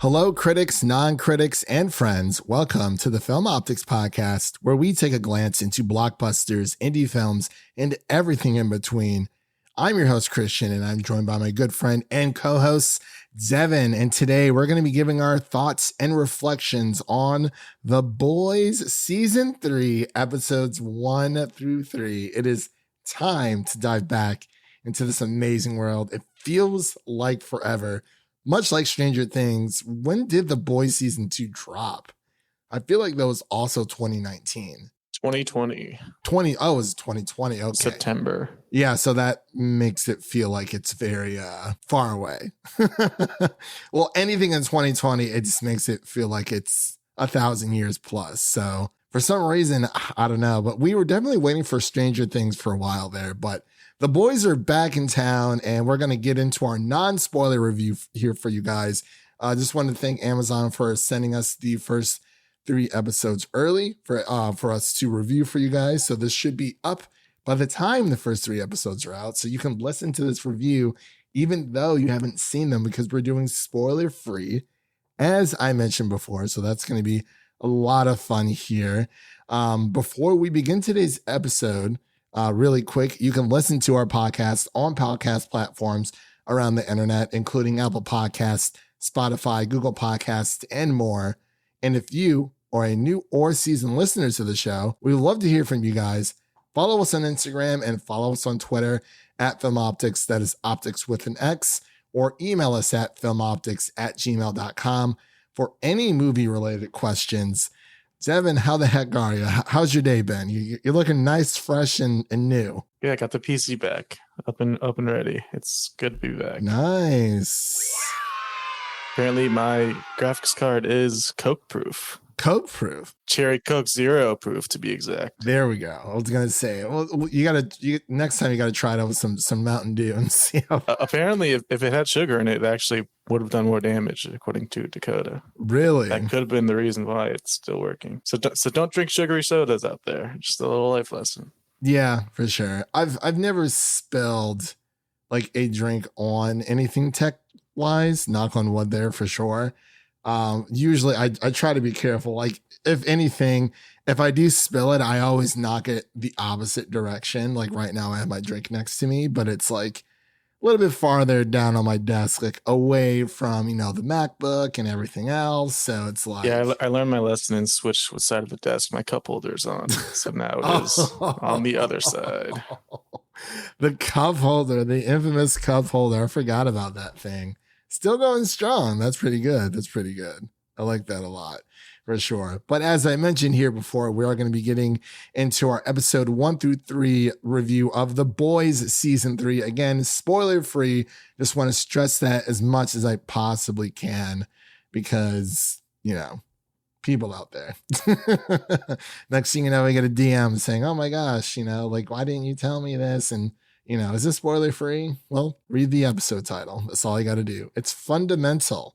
Hello, critics, non-critics, and friends. Welcome to the Film Optix podcast, where we take a glance into blockbusters, indie films, and everything in between. I'm your host, Christian, and I'm joined by my good friend and co-host, Devin. And today we're going to be giving our thoughts and reflections on The Boys Season 3, Episodes 1 through 3. It is time to dive back into this amazing world. It feels like forever. Much like Stranger Things, when did The Boys Season 2 drop? I feel like that was also 2019. 2020. It was 2020. Okay. September. Yeah, so that makes it feel like it's very far away. Well, anything in 2020, it just makes it feel like it's 1,000 years plus. So for some reason, I don't know, but we were definitely waiting for Stranger Things for a while there, but the boys are back in town, and we're going to get into our non-spoiler review here for you guys. I just want to thank Amazon for sending us the first 3 episodes early for us to review for you guys. So this should be up by the time the first 3 episodes are out. So you can listen to this review even though you haven't seen them, because we're doing spoiler free, as I mentioned before. So that's going to be a lot of fun here. Before we begin today's episode, really quick, you can listen to our podcast on podcast platforms around the internet, including Apple Podcasts, Spotify, Google Podcasts, and more. And if you are a new or seasoned listener to the show, we would love to hear from you guys. Follow us on Instagram and follow us on Twitter at FilmOptix, that is Optix with an X, or email us at filmoptix@gmail.com for any movie-related questions. Devin, how the heck are you? How's your day been? You're looking nice, fresh, and new. Yeah, I got the PC back up and ready. It's good to be back. Nice. Apparently, my graphics card is Coke proof. Coke proof. Cherry Coke Zero proof, to be exact. There we go. I was gonna say, well, next time you gotta try it out with some Mountain Dew and see how. Apparently, if it had sugar in it, it actually would have done more damage, according to Dakota. Really? That could have been the reason why it's still working. So don't drink sugary sodas out there. Just a little life lesson. Yeah, for sure. I've never spilled like a drink on anything tech wise. Knock on wood there for sure. Usually I try to be careful. Like, if anything, if I do spill it, I always knock it the opposite direction. Like right now I have my drink next to me, but it's like a little bit farther down on my desk, like away from, the MacBook and everything else. So it's like, yeah, I learned my lesson and switched what side of the desk my cup holder's on. So now it is on the other side. The cup holder, the infamous cup holder. I forgot about that thing. Still going strong. That's pretty good. I like that a lot, for sure. But as I mentioned here before, we are going to be getting into our episode 1 through 3 review of The Boys Season 3. Again, spoiler free. Just want to stress that as much as I possibly can, because, people out there. Next thing you know, we get a DM saying, oh my gosh, like, why didn't you tell me this? And is this spoiler free? Well, read the episode title. That's all you got to do. It's fundamental.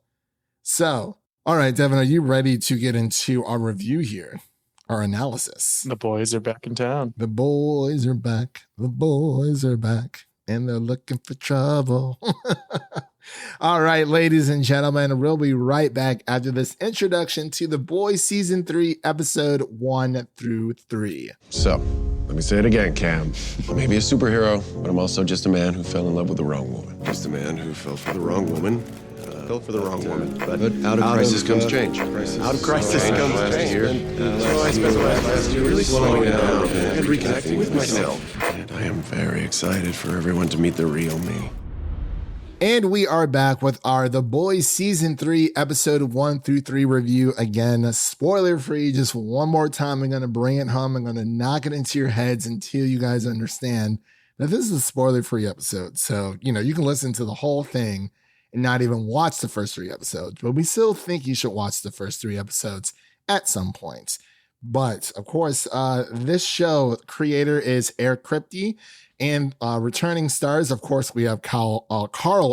So, all right, Devin, are you ready to get into our review here? Our analysis. The boys are back in town. The boys are back. The boys are back. And they're looking for trouble. All right, ladies and gentlemen, we'll be right back after this introduction to The Boys Season 3, Episode 1 through 3. So, let me say it again, Cam. I may be a superhero, but I'm also just a man who fell in love with the wrong woman. Just a man who fell for the wrong woman. Fell for the wrong woman. But out of crisis comes change. Out of crisis comes change. So I spent the last year really slowing down and reconnecting with myself. And I am very excited for everyone to meet the real me. And we are back with our The Boys Season 3, Episode 1 through 3 review. Again, spoiler free, just one more time. I'm going to bring it home. I'm going to knock it into your heads until you guys understand that this is a spoiler free episode. So, you can listen to the whole thing and not even watch the first 3 episodes, but we still think you should watch the first 3 episodes at some point. But of course, this show creator is Kripke. And returning stars, of course, we have Karl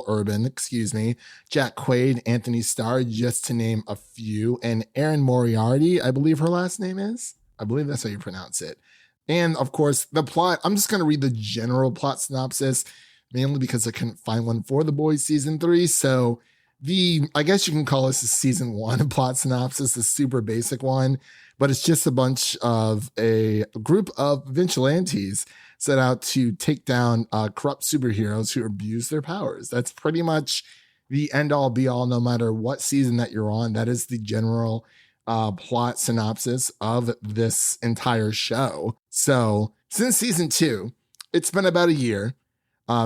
Urban, Jack Quaid, Antony Starr, just to name a few, and Erin Moriarty, I believe her last name is. I believe that's how you pronounce it. And of course, the plot, I'm just going to read the general plot synopsis, mainly because I couldn't find one for The Boys Season 3. So I guess you can call this a season 1 plot synopsis, the super basic one, but it's just a bunch of a group of vigilantes set out to take down corrupt superheroes who abuse their powers. That's pretty much the end all be all, no matter what season that you're on. That is the general plot synopsis of this entire show. So since season 2, it's been about a year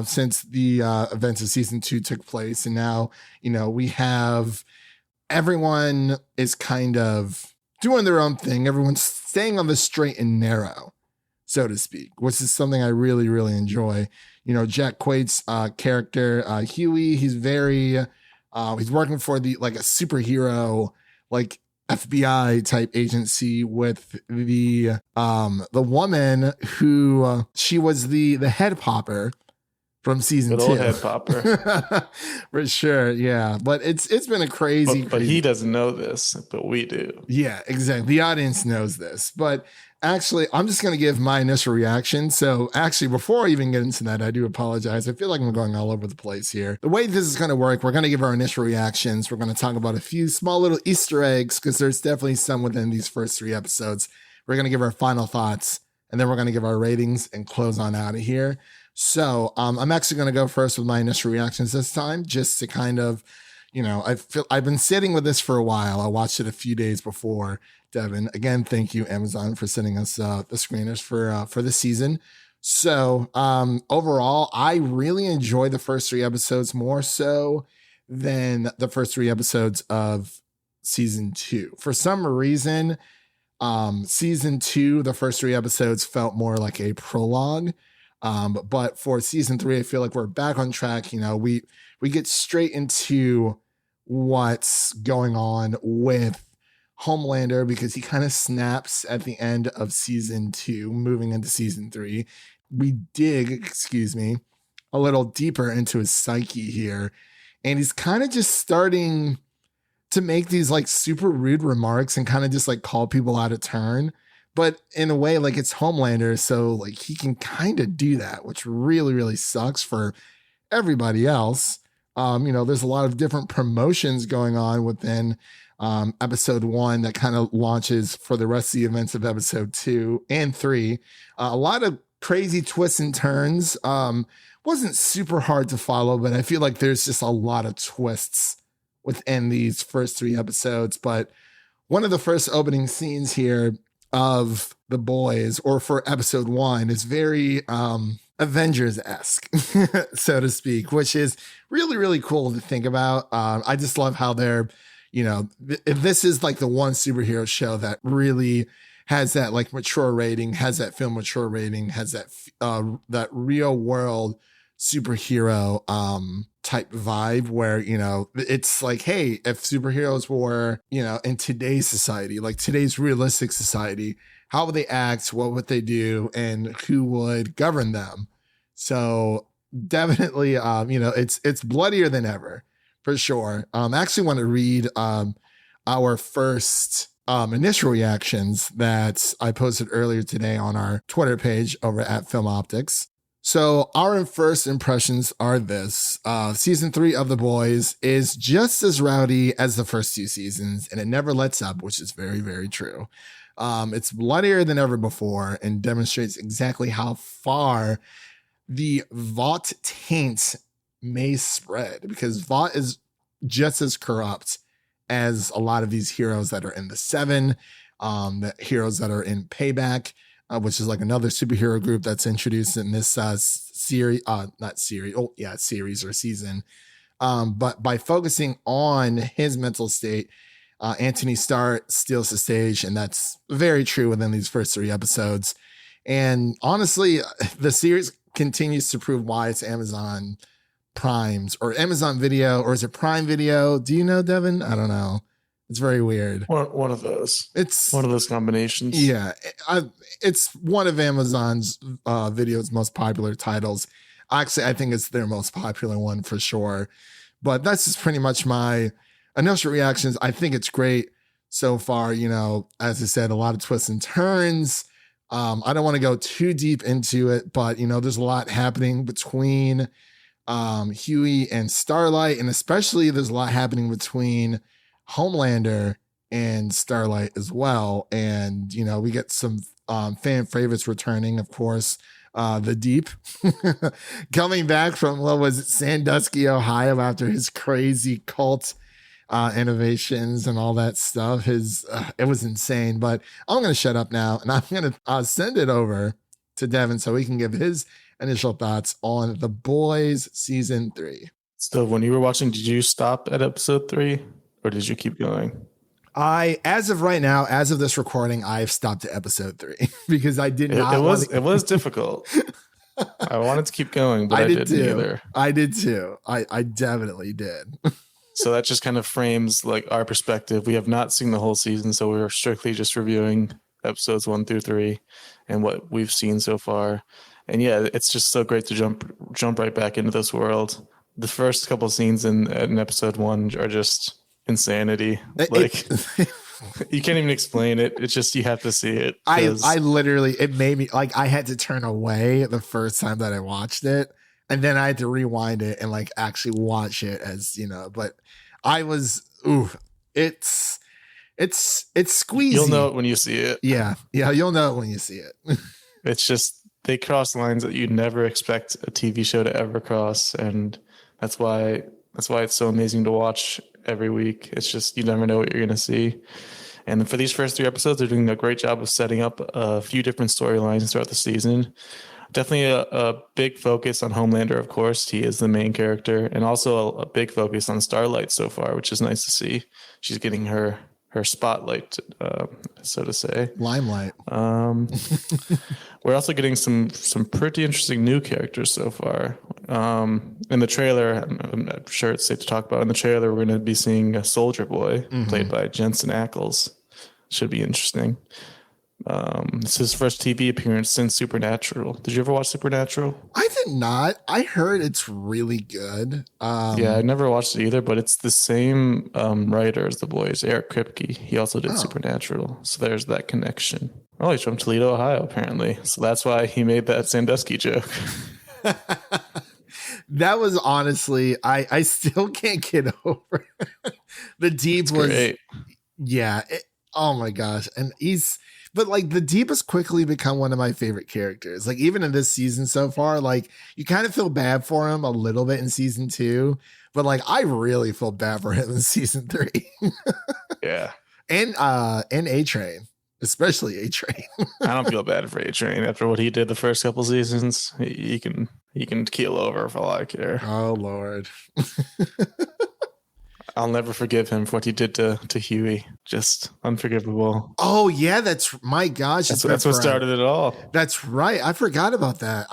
since the events of season 2 took place. And now, we have everyone is kind of doing their own thing. Everyone's staying on the straight and narrow, so to speak, which is something I really, really enjoy. Jack Quaid's character, Huey, he's very, he's working for a superhero, FBI type agency with the woman who she was the head popper from season 2. Good old head popper. For sure. Yeah. But it's been a crazy. But he doesn't know this, but we do. Yeah, exactly. The audience knows this, but actually, I'm just going to give my initial reaction. So actually, before I even get into that, I do apologize. I feel like I'm going all over the place here. The way this is going to work, we're going to give our initial reactions. We're going to talk about a few small little Easter eggs, because there's definitely some within these first 3 episodes. We're going to give our final thoughts, and then we're going to give our ratings and close on out of here. So I'm actually going to go first with my initial reactions this time, just to kind of, I've been sitting with this for a while. I watched it a few days before. Devin, again, thank you, Amazon, for sending us the screeners for the season. So overall, I really enjoyed the first 3 episodes more so than the first 3 episodes of season 2. For some reason, season 2, the first 3 episodes felt more like a prologue. But for season 3, I feel like we're back on track. We get straight into what's going on with Homelander, because he kind of snaps at the end of season 2, moving into season 3. We dig, a little deeper into his psyche here. And he's kind of just starting to make these super rude remarks and kind of just call people out of turn. But in a way, it's Homelander, so he can kind of do that, which really, really sucks for everybody else. There's a lot of different promotions going on within episode 1 that kind of launches for the rest of the events of episode 2 and 3. A lot of crazy twists and turns. Wasn't super hard to follow, but I feel like there's just a lot of twists within these first 3 episodes. But one of the first opening scenes here of the boys, or for episode 1, is very Avengers-esque, so to speak, which is really, really cool to think about. I just love how they're, if this is the one superhero show that really has that mature rating, has that film mature rating, has that real world superhero type vibe where, it's hey, if superheroes were, in today's society, today's realistic society, how would they act? What would they do? And who would govern them? So definitely, it's bloodier than ever, for sure. I actually want to read our first initial reactions that I posted earlier today on our Twitter page over at Film Optix. So our first impressions are this. Season 3 of The Boys is just as rowdy as the first 2 seasons, and it never lets up, which is very, very true. It's bloodier than ever before and demonstrates exactly how far the Vought taint may spread, because Vought is just as corrupt as a lot of these heroes that are in the 7, the heroes that are in Payback, which is another superhero group that's introduced in this series or season. But by focusing on his mental state, Antony Starr steals the stage, and that's very true within these first 3 episodes. And honestly, the series continues to prove why it's Amazon Prime's, or Amazon Video, or is it Prime Video? Do you know, Devin? I don't know. It's very weird. One of those. It's one of those combinations. Yeah. It's one of Amazon's Video's most popular titles. Actually, I think it's their most popular one for sure. But that's just pretty much my initial reactions. I think it's great so far. As I said, a lot of twists and turns. I don't want to go too deep into it, but there's a lot happening between Huey and Starlight, and especially there's a lot happening between Homelander and Starlight as well. And, you know, we get some fan favorites returning, of course. The Deep coming back from, what was it, Sandusky, Ohio, after his crazy cult innovations and all that stuff. It was insane. But I'm going to shut up now, and I'm going to send it over to Devin so he can give his initial thoughts on The Boys season 3. So when you were watching, did you stop at episode 3 or did you keep going? As of right now, as of this recording, I've stopped at episode 3 because I did not. It was difficult. I wanted to keep going, but I didn't either. I did too. I definitely did. So that just kind of frames like our perspective. We have not seen the whole season, so we're strictly just reviewing episodes 1 through 3 and what we've seen so far. And yeah, it's just so great to jump right back into this world. The first couple scenes in episode 1 are just insanity. You can't even explain it. It's just, you have to see it. I literally, it made me like, I had to turn away the first time that I watched it, and then I had to rewind it and like actually watch it, as you know. But I was, it's squeezy. You'll know it when you see it. Yeah, you'll know it when you see it. It's just, they cross lines that you'd never expect a TV show to ever cross, and that's why it's so amazing to watch every week. It's just, you never know what you're going to see. And for these first 3 episodes, they're doing a great job of setting up a few different storylines throughout the season. Definitely a big focus on Homelander, of course. He is the main character, and also a big focus on Starlight so far, which is nice to see. She's getting her spotlight, so to say. Limelight. We're also getting some pretty interesting new characters so far. In the trailer, I'm not sure it's safe to talk about. In the trailer, we're going to be seeing a Soldier Boy played by Jensen Ackles. Should be interesting. It's his first TV appearance since Supernatural. Did you ever watch Supernatural? I did not. I heard it's really good. Yeah, I never watched it either, but it's the same writer as The Boys, Eric Kripke. He also did Supernatural. So there's that connection. Oh, he's from Toledo, Ohio, apparently. So that's why he made that Sandusky joke. That was honestly, I still can't get over it. The Deep was great. Yeah. Oh my gosh. And but like the Deep has quickly become one of my favorite characters. Like even in this season so far, like you kind of feel bad for him a little bit in season 2, but like I really feel bad for him in season 3. Yeah. And A-Train, especially A-Train. I don't feel bad for A-Train after what he did the first couple seasons. He can keel over for all I care. Oh Lord. I'll never forgive him for what he did to Huey. Just unforgivable. Oh yeah, that's my gosh. That's what started it all. That's right. I forgot about that.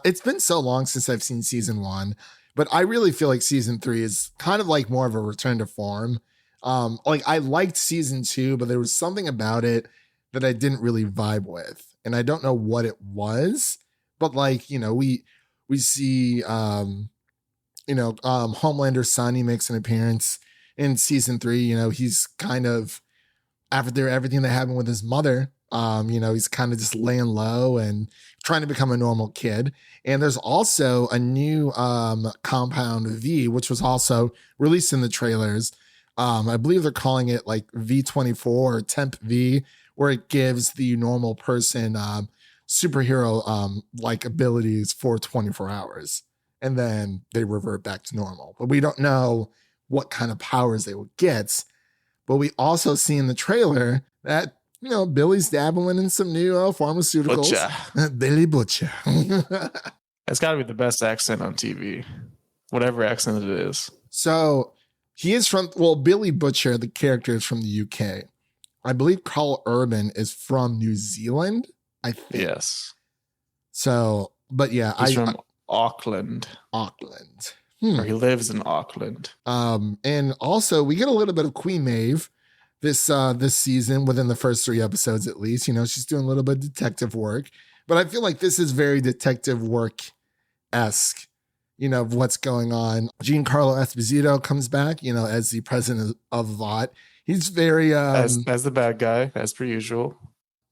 It's been so long since I've seen season 1, but I really feel like season 3 is kind of like more of a return to form. Like I liked season 2, but there was something about it that I didn't really vibe with, and I don't know what it was. But like, you know, we see Homelander's son, he makes an appearance in season 3. You know, he's kind of, after everything that happened with his mother, he's kind of just laying low and trying to become a normal kid. And there's also a new compound V, which was also released in the trailers. I believe they're calling it like V24 or Temp V, where it gives the normal person superhero like abilities for 24 hours. And then they revert back to normal. But we don't know what kind of powers they will get. But we also see in the trailer that, you know, Billy's dabbling in some new pharmaceuticals. Butcher. Billy Butcher. It's got to be the best accent on TV, whatever accent it is. So he is Billy Butcher, the character, is from the UK. I believe Karl Urban is from New Zealand, I think. Yes. So, but yeah. He's from Auckland. Or he lives in Auckland. And also we get a little bit of Queen Maeve this season, within the first 3 episodes at least. You know, she's doing a little bit of detective work, but I feel like this is very detective work-esque, you know, of what's going on. Giancarlo Esposito comes back, you know, as the president of Vought. He's very as the bad guy, as per usual.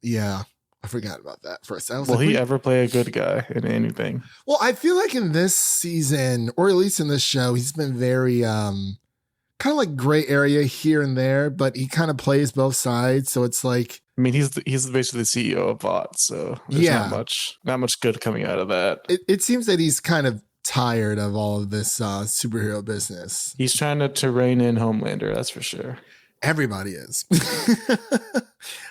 Yeah. I forgot about that for a second. Will he ever play a good guy in anything? Well, I feel like in this season, or at least in this show, he's been very kind of like gray area here and there, but he kind of plays both sides. So it's like, I mean, he's basically the CEO of Vought, so there's not much good coming out of that. It seems that he's kind of tired of all of this superhero business. He's trying to rein in Homelander, that's for sure. Everybody is.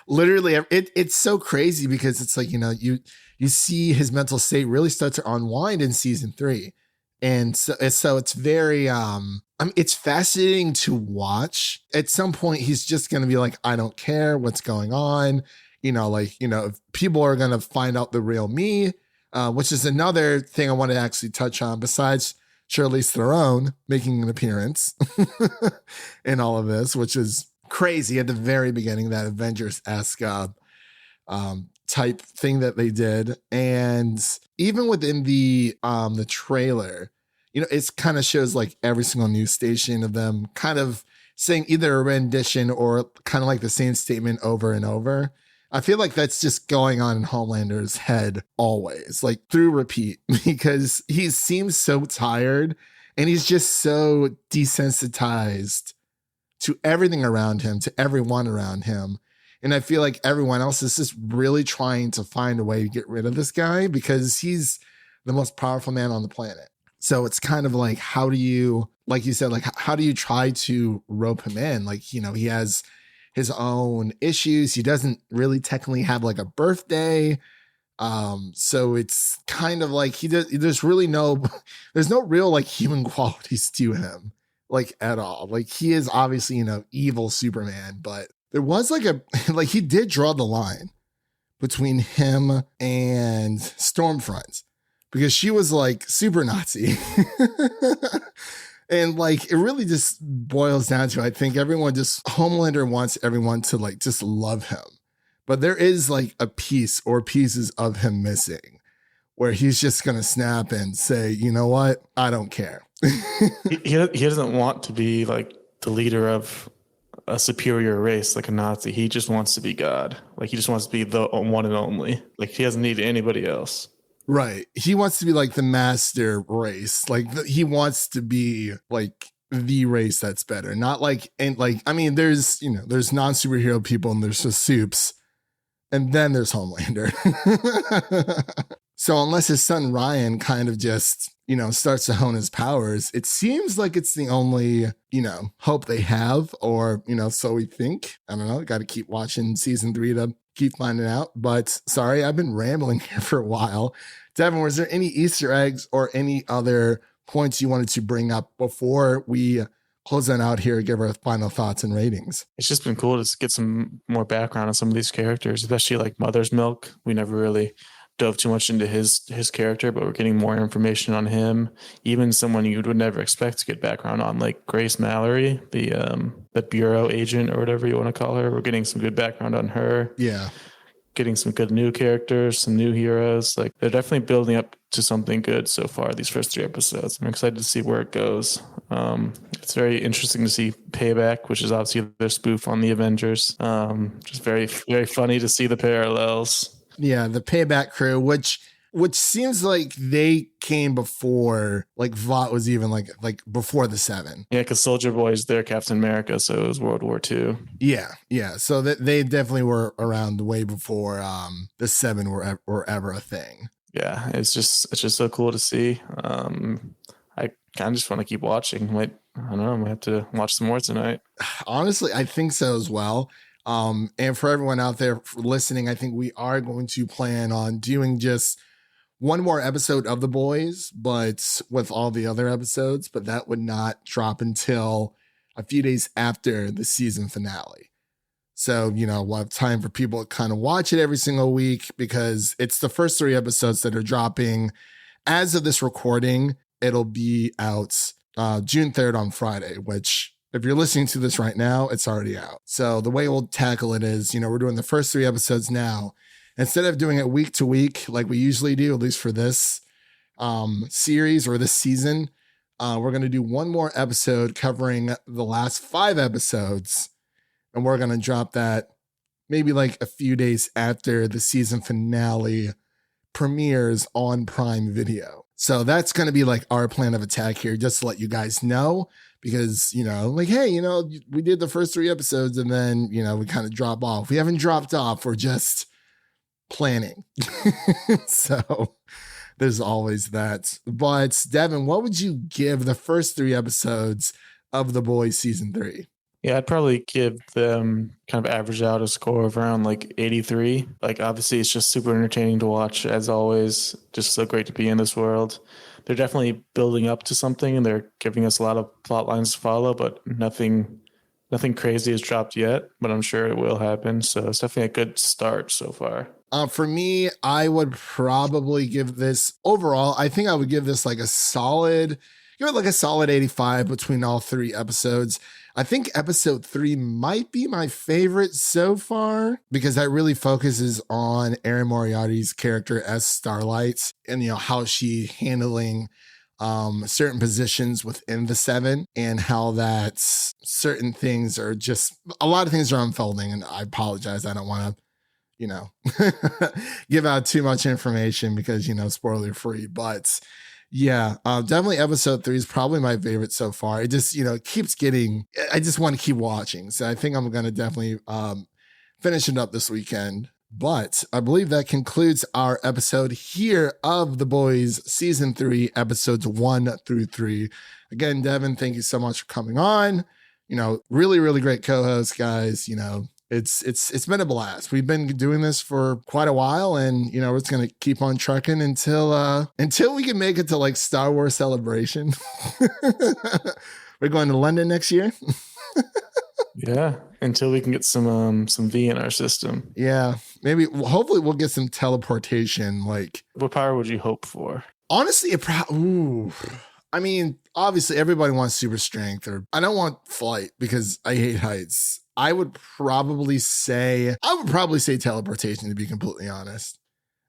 Literally, it's so crazy because it's like, you see his mental state really start to unwind in season 3. And so it's very, it's fascinating to watch. At some point, he's just going to be like, I don't care what's going on. If people are going to find out the real me, which is another thing I want to actually touch on besides Charlize Theron making an appearance in all of this, which is crazy at the very beginning, that Avengers-esque type thing that they did. And even within the trailer, it's kind of shows like every single news station of them kind of saying either a rendition or kind of like the same statement over and over. I feel like that's just going on in Homelander's head always, like through repeat, because he seems so tired and he's just so desensitized to everything around him, to everyone around him. And I feel like everyone else is just really trying to find a way to get rid of this guy because he's the most powerful man on the planet. So it's kind of like, how do you, like you said, like, how do you try to rope him in? Like, he has his own issues. He doesn't really technically have like a birthday. So it's kind of like there's no real like human qualities to him, like at all. Like he is obviously, evil Superman, but there was like he did draw the line between him and Stormfront because she was like super Nazi. And like, it really just boils down to, I think Homelander wants everyone to like, just love him. But there is like a piece or pieces of him missing where he's just going to snap and say, you know what? I don't care. he doesn't want to be like the leader of a superior race, like a Nazi. He just wants to be God. Like he just wants to be the one and only. Like he doesn't need anybody else. Right. He wants to be like the master race. Like he wants to be like the race that's better. Not like, and like, I mean, there's non-superhero people and there's just soups. And then there's Homelander. So unless his son Ryan kind of just, starts to hone his powers, it seems like it's the only, hope they have, or, so we think. I don't know. Got to keep watching season 3 to keep finding out. But sorry, I've been rambling here for a while. Devin, was there any Easter eggs or any other points you wanted to bring up before we close on out here and give our final thoughts and ratings? It's just been cool to get some more background on some of these characters, especially like Mother's Milk. We never really dove too much into his character, but we're getting more information on him. Even someone you would never expect to get background on, like Grace Mallory, the bureau agent or whatever you want to call her. We're getting some good background on her. Yeah. Getting some good new characters, some new heroes. Like they're definitely building up to something good so far, these first 3 episodes. I'm excited to see where it goes. It's very interesting to see Payback, which is obviously their spoof on the Avengers. Just very, very funny to see the parallels. Yeah, the Payback crew, which seems like they came before, like Vought was even like before the 7. Yeah, because Soldier Boy is their Captain America, so it was World War II. Yeah. So they definitely were around way before the 7 were ever a thing. Yeah, it's just so cool to see. I kind of just want to keep watching. I don't know. I might have to watch some more tonight. Honestly, I think so as well. And for everyone out there listening, I think we are going to plan on doing just one more episode of The Boys, but with all the other episodes, but that would not drop until a few days after the season finale. So, we'll have time for people to kind of watch it every single week because it's the first 3 episodes that are dropping. As of this recording, it'll be out June 3rd on Friday, which if you're listening to this right now, it's already out. So the way we'll tackle it is, we're doing the first 3 episodes now. Instead of doing it week to week, like we usually do, at least for this series or this season, we're going to do one more episode covering the last 5 episodes. And we're going to drop that maybe like a few days after the season finale premieres on Prime Video. So that's going to be like our plan of attack here, just to let you guys know, because, like, hey, we did the first 3 episodes and then, we kind of drop off. We haven't dropped off. We're just planning. So there's always that. But Devin, what would you give the first 3 episodes of The Boys season 3? Yeah, I'd probably give them kind of average out a score of around like 83. Like, obviously, it's just super entertaining to watch, as always. Just so great to be in this world. They're definitely building up to something, and they're giving us a lot of plot lines to follow, but nothing crazy has dropped yet, but I'm sure it will happen. So it's definitely a good start so far. For me, I would probably give this overall, I think I would give this like a solid 85 between all 3 episodes. I think episode 3 might be my favorite so far because that really focuses on Erin Moriarty's character as Starlight and, how she handling certain positions within the 7 and how that certain things are just, a lot of things are unfolding. And I apologize. I don't want to, give out too much information because, spoiler free, but yeah, definitely episode 3 is probably my favorite so far. It just, keeps getting, I just want to keep watching. So I think I'm going to definitely finish it up this weekend. But I believe that concludes our episode here of The Boys season 3, episodes 1 through 3. Again, Devin, thank you so much for coming on. Really, really great co-host, guys. It's been a blast. We've been doing this for quite a while, and we're just gonna keep on trucking until we can make it to like Star Wars Celebration. We're going to London next year. Yeah, until we can get some V in our system. Yeah, maybe. Hopefully, we'll get some teleportation. Like, what power would you hope for? Honestly, I mean, obviously, everybody wants super strength, or I don't want flight because I hate heights. I would probably say teleportation, to be completely honest.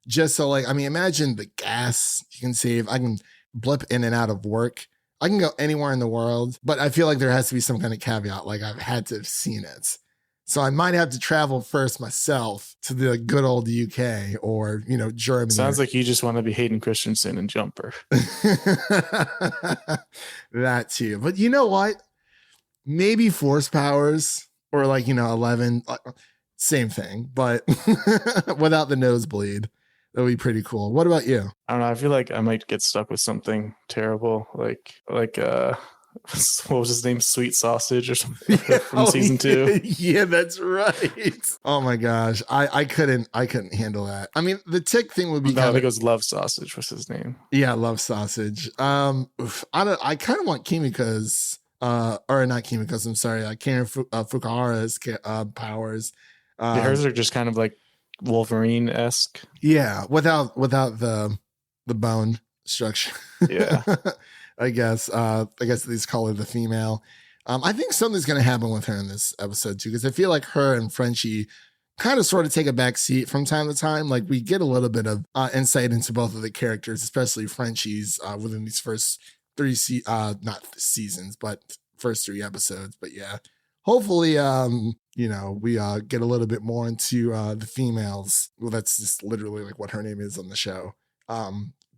Just so, like, I mean, imagine the gas you can save. I can blip in and out of work. I can go anywhere in the world, but I feel like there has to be some kind of caveat. Like, I've had to have seen it. So I might have to travel first myself to the good old UK or, Germany. Sounds like you just want to be Hayden Christensen and Jumper. That too. But you know what? Maybe force powers or 11, same thing, but without the nosebleed. That would be pretty cool. What about you? I don't know. I feel like I might get stuck with something terrible, like what was his name? Sweet Sausage or something from season 2. Yeah, that's right. Oh my gosh, I couldn't handle that. I mean, the tick thing would be. No, I think it was Love Sausage. What's his name? Yeah, Love Sausage. I kind of want Kimiko's, or not Kimiko's. I'm sorry, Karen Fukuhara's powers. Hers are just kind of like Wolverine-esque. Yeah, without the bone structure. Yeah. I guess these call her the female. I think something's going to happen with her in this episode too, because I feel like her and Frenchie kind of sort of take a back seat from time to time. Like, we get a little bit of insight into both of the characters, especially Frenchie's within these first 3 not seasons, but first 3 episodes. But yeah, hopefully, we get a little bit more into the females. Well, that's just literally like what her name is on the show.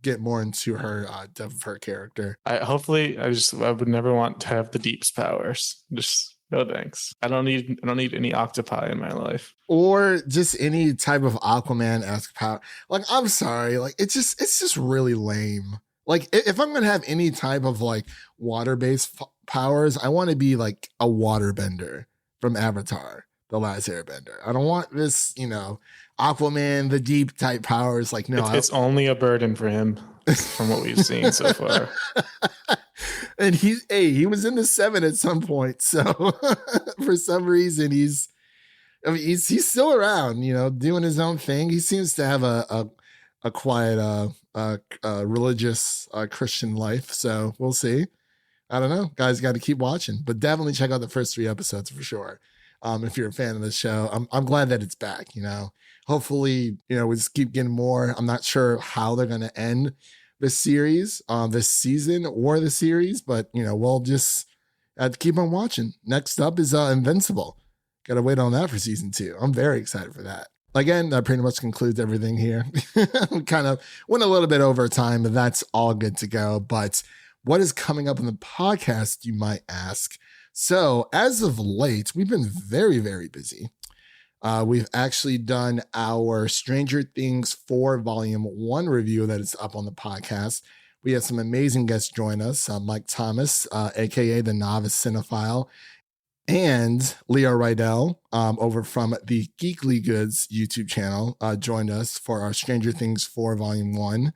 Get more into her depth of her character. I would never want to have the Deep's powers. Just no thanks. I don't need any octopi in my life. Or just any type of Aquaman-esque power. Like, I'm sorry, like it's just really lame. Like, if I'm gonna have any type of like water-based powers, I want to be like a waterbender from Avatar, The Last Airbender. I don't want this, Aquaman, the deep type powers. Like, no, it's only a burden for him from what we've seen so far. And he was in the 7 at some point. So for some reason, he's still around, doing his own thing. He seems to have a quiet, religious, Christian life. So we'll see. I don't know. Guys, got to keep watching, but definitely check out the first 3 episodes for sure. If you're a fan of the show, I'm glad that it's back. Hopefully, we just keep getting more. I'm not sure how they're going to end the series, this season or the series, but we'll just have to keep on watching. Next up is Invincible. got to wait on that for season 2. I'm very excited for that. Again, that pretty much concludes everything here. We kind of went a little bit over time, but that's all good to go. But what is coming up in the podcast, you might ask? So as of late, we've been very, very busy. We've actually done our Stranger Things 4 Volume 1 review that is up on the podcast. We had some amazing guests join us. Mike Thomas, a.k.a. the Novice Cinephile, and Leo Rydell over from the Geekly Goods YouTube channel joined us for our Stranger Things 4 Volume 1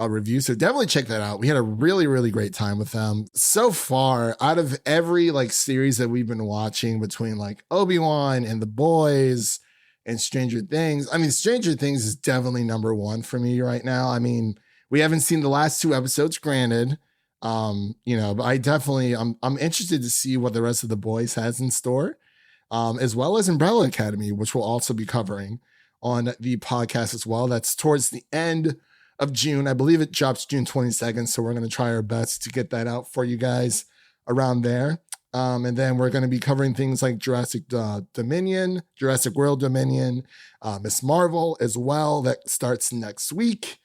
review. So definitely check that out. We had a really, really great time with them. So far, out of every like series that we've been watching between like Obi-Wan and The Boys and Stranger Things, I mean, Stranger Things is definitely number 1 for me right now. I mean, we haven't seen the last 2 episodes, granted. But I definitely, I'm interested to see what the rest of The Boys has in store, as well as Umbrella Academy, which we'll also be covering on the podcast as well. That's towards the end of June. I believe it drops June 22nd. So we're going to try our best to get that out for you guys around there. And then we're going to be covering things like Jurassic Dominion, Jurassic World Dominion, Miss Marvel as well. That starts next week.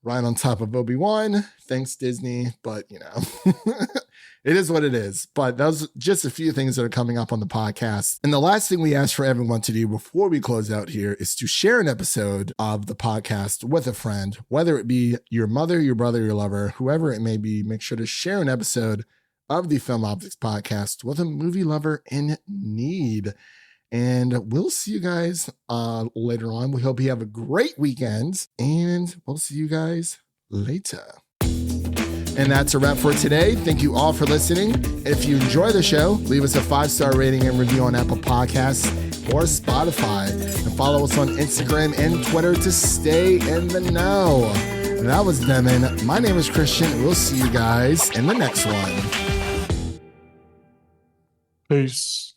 Right on top of Obi-Wan. Thanks, Disney. But, it is what it is. But those are just a few things that are coming up on the podcast. And the last thing we ask for everyone to do before we close out here is to share an episode of the podcast with a friend, whether it be your mother, your brother, your lover, whoever it may be. Make sure to share an episode of the Film Optix podcast with a movie lover in need. And we'll see you guys later on. We hope you have a great weekend, and we'll see you guys later. And that's a wrap for today. Thank you all for listening. If you enjoy the show, leave us a 5-star rating and review on Apple Podcasts or Spotify. And follow us on Instagram and Twitter to stay in the know. And that was Devin. My name is Christian. We'll see you guys in the next one. Peace.